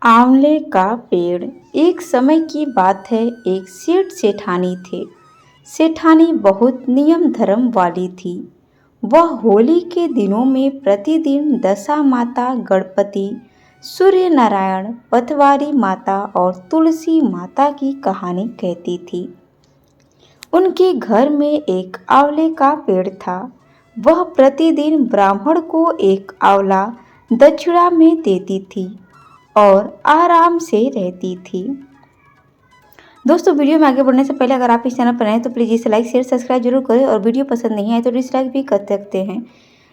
आंवले का पेड़। एक समय की बात है, एक सेठ सेठानी थे। सेठानी बहुत नियम धर्म वाली थी। वह होली के दिनों में प्रतिदिन दशा माता गणपति, सूर्य नारायण, पतवारी माता और तुलसी माता की कहानी कहती थी। उनके घर में एक आंवले का पेड़ था। वह प्रतिदिन ब्राह्मण को एक आंवला दक्षिणा में देती थी और आराम से रहती थी। दोस्तों, वीडियो में आगे बढ़ने से पहले अगर आप इस चैनल पर नए हैं तो प्लीज़ इसे लाइक शेयर सब्सक्राइब जरूर करें और वीडियो पसंद नहीं आए तो डिसलाइक भी कर सकते हैं।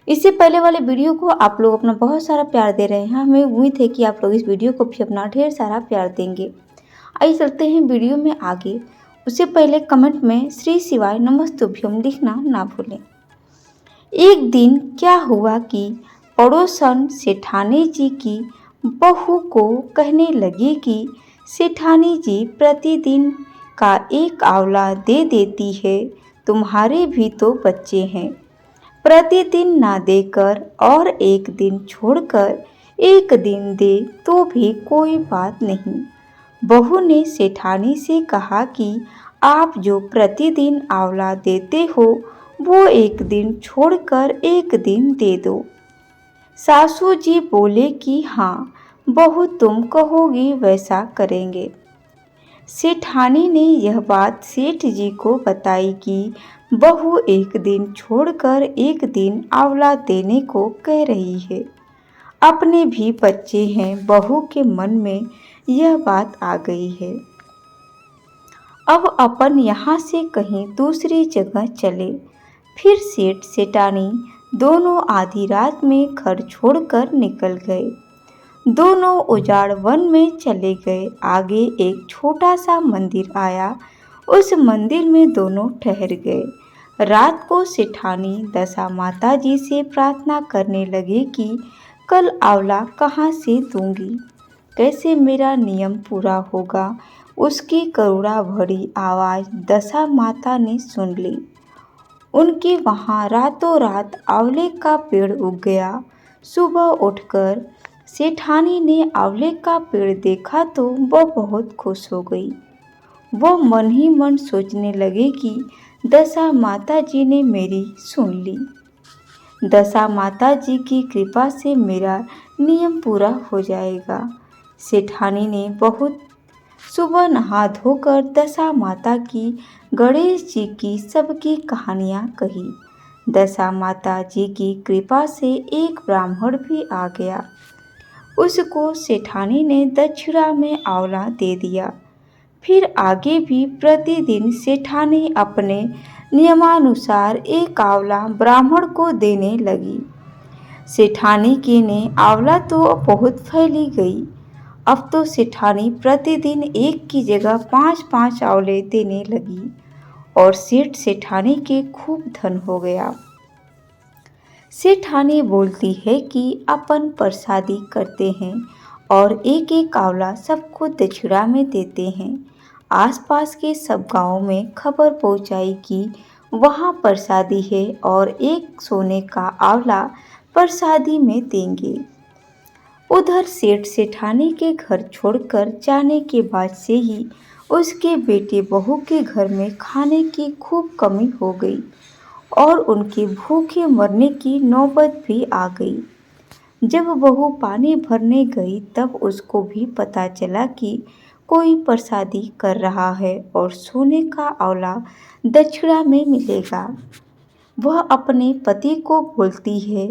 इससे पहले वाले वीडियो को आप लोग अपना बहुत सारा प्यार दे रहे हैं। हमें उम्मीद है कि आप लोग इस वीडियो को भी अपना ढेर सारा प्यार देंगे। आइए चलते हैं वीडियो में आगे। उससे पहले कमेंट में श्री शिवाय नमस्तुभ्यम लिखना ना भूलें। एक दिन क्या हुआ कि पड़ोसन सेठानी जी की बहू को कहने लगी कि सेठानी जी प्रतिदिन का एक आंवला दे देती है, तुम्हारे भी तो बच्चे हैं। प्रतिदिन ना देकर और एक दिन छोड़कर एक दिन दे तो भी कोई बात नहीं। बहू ने सेठानी से कहा कि आप जो प्रतिदिन आंवला देते हो वो एक दिन छोड़कर एक दिन दे दो। सासू जी बोले कि हाँ बहू, तुम कहोगी वैसा करेंगे। सेठानी ने यह बात सेठ जी को बताई कि बहू एक दिन छोड़कर एक दिन आंवला देने को कह रही है। अपने भी बच्चे हैं, बहू के मन में यह बात आ गई है। अब अपन यहाँ से कहीं दूसरी जगह चले। फिर सेठ सेठानी दोनों आधी रात में घर छोड़कर निकल गए। दोनों उजाड़ वन में चले गए। आगे एक छोटा सा मंदिर आया। उस मंदिर में दोनों ठहर गए। रात को सेठानी दशा माता जी से प्रार्थना करने लगे कि कल आंवला कहाँ से दूंगी, कैसे मेरा नियम पूरा होगा। उसकी करुणा भरी आवाज़ दशा माता ने सुन ली। उनके वहाँ रातों रात आंवले का पेड़ उग गया। सुबह उठकर सेठानी ने आंवले का पेड़ देखा तो वह बहुत खुश हो गई। वह मन ही मन सोचने लगे कि दशा माता जी ने मेरी सुन ली। दशा माता जी की कृपा से मेरा नियम पूरा हो जाएगा। सेठानी ने बहुत सुबह नहा धोकर दशा माता की, गणेश जी की सबकी कहानियाँ कही। दशा माता जी की कृपा से एक ब्राह्मण भी आ गया। उसको सेठानी ने दक्षिणा में आंवला दे दिया। फिर आगे भी प्रतिदिन सेठानी अपने नियमानुसार एक आंवला ब्राह्मण को देने लगी। सेठानी की ने आंवला तो बहुत फैली गई। अब तो सेठानी प्रतिदिन एक की जगह 5-5 आंवले देने लगी और सेठ सेठानी के खूब धन हो गया। सेठानी बोलती है कि अपन प्रसादी करते हैं और एक एक आंवला सबको दक्षिणा में देते हैं। आसपास के सब गांवों में खबर पहुंचाई कि वहाँ प्रसादी है और एक सोने का आंवला प्रसादी में देंगे। उधर सेठ सेठानी के घर छोड़कर जाने के बाद से ही उसके बेटे बहू के घर में खाने की खूब कमी हो गई और उनके भूखे मरने की नौबत भी आ गई। जब बहू पानी भरने गई तब उसको भी पता चला कि कोई प्रसादी कर रहा है और सोने का आंवला दक्षिणा में मिलेगा। वह अपने पति को बोलती है,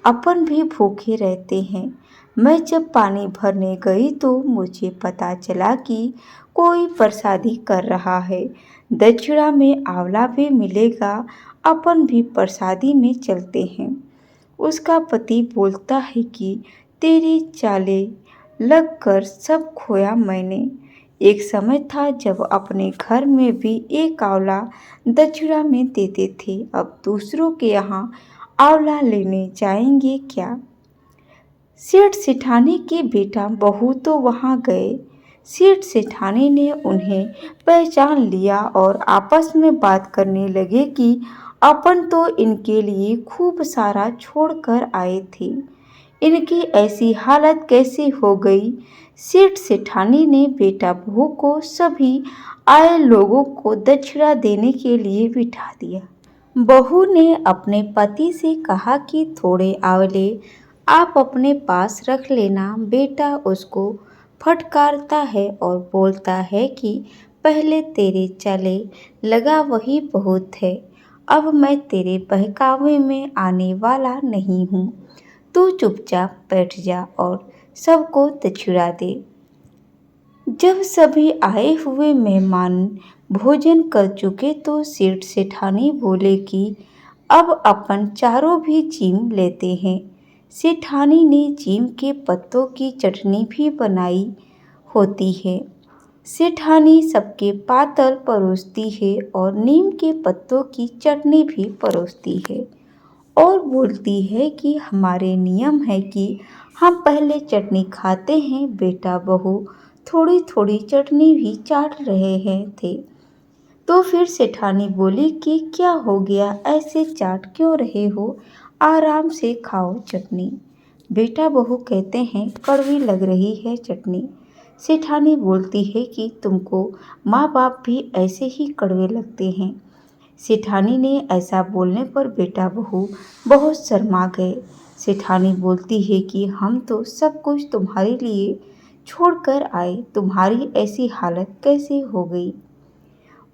अपन भी भूखे रहते हैं। मैं जब पानी भरने गई तो मुझे पता चला कि कोई प्रसादी कर रहा है, दक्षिणा में आंवला भी मिलेगा, अपन भी प्रसादी में चलते हैं। उसका पति बोलता है कि तेरी चालें लगकर सब खोया मैंने। एक समय था जब अपने घर में भी एक आंवला दक्षिणा में देते थे, अब दूसरों के यहाँ आंवला लेने जाएंगे क्या। सेठ सेठानी के बेटा बहू तो वहाँ गए। सेठ सेठानी ने उन्हें पहचान लिया और आपस में बात करने लगे कि अपन तो इनके लिए खूब सारा छोड़ कर आए थे, इनकी ऐसी हालत कैसे हो गई। सेठ सेठानी ने बेटा बहू को सभी आए लोगों को दक्षिणा देने के लिए बिठा दिया। बहू ने अपने पति से कहा कि थोड़े आंवले आप अपने पास रख लेना। बेटा उसको फटकारता है और बोलता है कि पहले तेरे चले लगा वही बहुत है, अब मैं तेरे बहकावे में आने वाला नहीं हूँ। तू चुपचाप बैठ जा और सबको दक्षिणा दे। जब सभी आए हुए मेहमान भोजन कर चुके तो सेठ सेठानी बोले कि अब अपन चारों भी चीम लेते हैं। सेठानी ने चीम के पत्तों की चटनी भी बनाई होती है। सेठानी सबके पातल परोसती है और नीम के पत्तों की चटनी भी परोसती है और बोलती है कि हमारे नियम है कि हम पहले चटनी खाते हैं। बेटा बहू थोड़ी थोड़ी चटनी भी चाट रहे हैं थे। तो फिर सेठानी बोली कि क्या हो गया, ऐसे चाट क्यों रहे हो, आराम से खाओ चटनी। बेटा बहू कहते हैं कड़वी लग रही है चटनी। सेठानी बोलती है कि तुमको माँ बाप भी ऐसे ही कड़वे लगते हैं। सेठानी ने ऐसा बोलने पर बेटा बहू बहुत शर्मा गए। सेठानी बोलती है कि हम तो सब कुछ तुम्हारे लिए छोड़कर आए, तुम्हारी ऐसी हालत कैसे हो गई।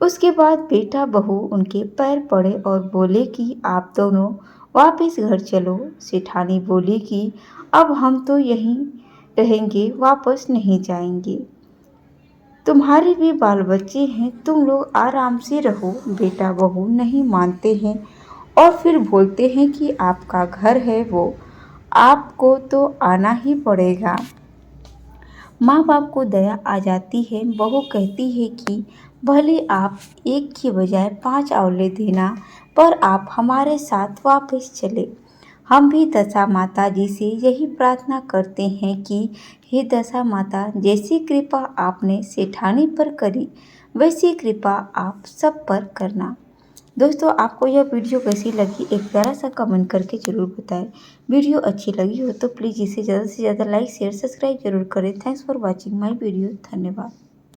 उसके बाद बेटा बहू उनके पैर पड़े और बोले कि आप दोनों वापस घर चलो। सेठानी बोली कि अब हम तो यहीं रहेंगे, वापस नहीं जाएंगे। तुम्हारे भी बाल बच्चे हैं, तुम लोग आराम से रहो। बेटा बहू नहीं मानते हैं और फिर बोलते हैं कि आपका घर है वो, आपको तो आना ही पड़ेगा। माँ बाप को दया आ जाती है। बहू कहती है कि भले आप एक की बजाय 5 आंवले देना, पर आप हमारे साथ वापस चले। हम भी दशा माता जी से यही प्रार्थना करते हैं कि हे दशा माता, जैसी कृपा आपने सेठानी पर करी वैसी कृपा आप सब पर करना। दोस्तों, आपको यह वीडियो कैसी लगी एक प्यारा सा कमेंट करके ज़रूर बताएं। वीडियो अच्छी लगी हो तो प्लीज़ इसे ज़्यादा से ज़्यादा लाइक शेयर सब्सक्राइब जरूर करें। Thanks for watching my video. धन्यवाद।